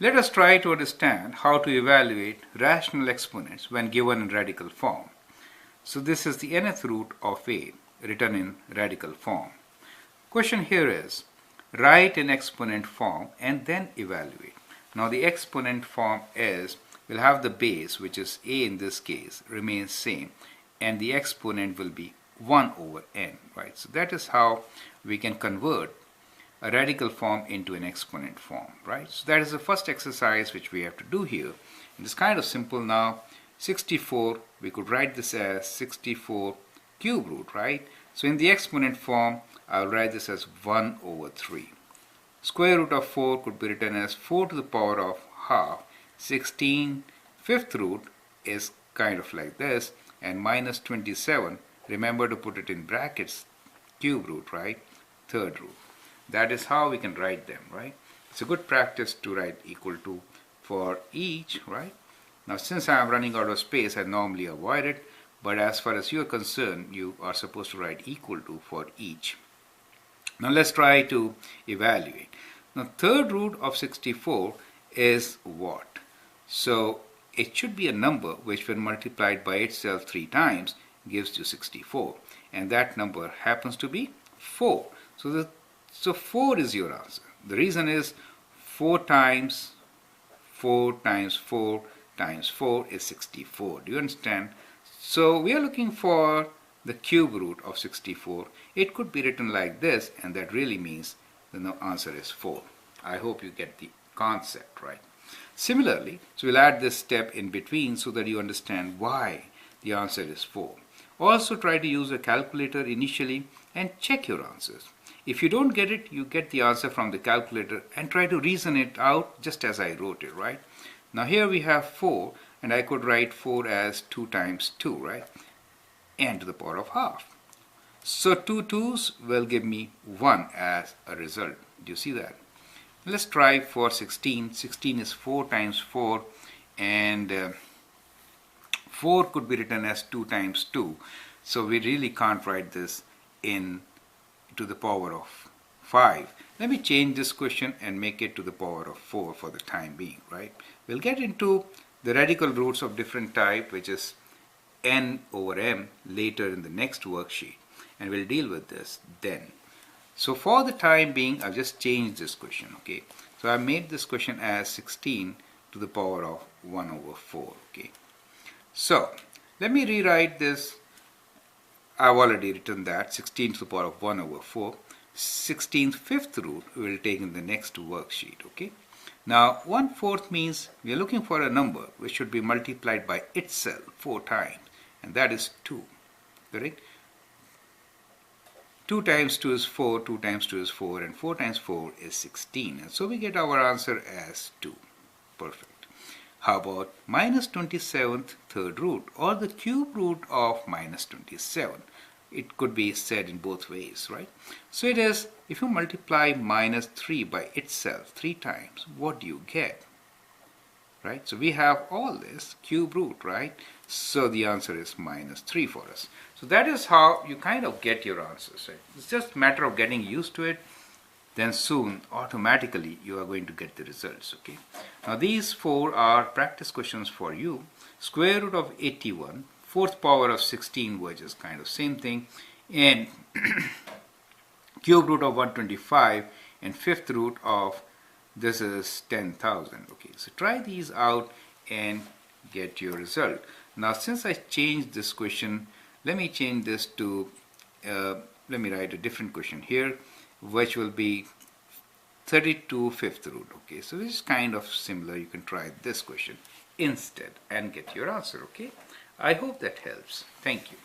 Let us try to understand how to evaluate rational exponents when given in radical form. So this is the nth root of 8 written in radical form. Question here is, write in exponent form and then evaluate. Now the exponent form is, we'll have the base, which is a in this case, remains same, and the exponent will be 1 over n, right? So that is how we can convert a radical form into an exponent form, right? So that is the first exercise which we have to do here. And it's kind of simple now. 64, we could write this as 64 cube root, right? So in the exponent form, I'll write this as 1 over 3. Square root of 4 could be written as 4 to the power of half. 16 fifth root is kind of like this, and minus 27, remember to put it in brackets, cube root, right? Third root. That is how we can write them, right? It's a good practice to write equal to for each, right? Now since I am running out of space, I normally avoid it, but as far as you are concerned, you are supposed to write equal to for each. Now let's try to evaluate. Now third root of 64 is what? So it should be a number which when multiplied by itself 3 times gives you 64, and that number happens to be 4. So 4 is your answer. The reason is 4 times 4 times 4 times 4 is 64. Do you understand? So we are looking for the cube root of 64. It could be written like this, and that really means the answer is 4. I hope you get the concept, right? Similarly, so we'll add this step in between so that you understand why the answer is 4. Also try to use a calculator initially and check your answers. If you don't get it, you get the answer from the calculator and try to reason it out just as I wrote it, right? Now here we have 4, and I could write 4 as 2 times 2, right? N to the power of half. So 2 2's will give me 1 as a result. Do you see that? Let's try for 16. 16 is 4 times 4, and 4 could be written as 2 times 2. So we really can't write this in to the power of 5. Let me change this question and make it to the power of 4 for the time being, right? We'll get into the radical roots of different type, which is n over m, later in the next worksheet, and we'll deal with this then. So for the time being, I've just changed this question, okay? So I made this question as 16 to the power of 1 over 4, okay? So let me rewrite this. I've already written that 16 to the power of 1 over 4. 16th fifth root we will take in the next worksheet, okay? Now 1/4 means we are looking for a number which should be multiplied by itself 4 times, and that is 2, correct? 2 times 2 is 4, 2 times 2 is 4, and 4 times 4 is 16, and so we get our answer as 2. Perfect. How about minus 27th third root, or the cube root of minus 27? It could be said in both ways, right? So it is, if you multiply minus 3 by itself 3 times, what do you get? Right? So we have all this cube root, right? So the answer is minus 3 for us. So that is how you kind of get your answers, right? It's just a matter of getting used to it. Then soon, automatically, you are going to get the results, okay? Now these 4 are practice questions for you. Square root of 81, 4th power of 16, which is kind of same thing, and cube root of 125, and 5th root of this is 10,000, okay? So try these out and get your result. Now since I changed this question, let me change this to, let me write a different question here, which will be 32 fifth root, okay? So this is kind of similar. You can try this question instead and get your answer, okay? I hope that helps. Thank you.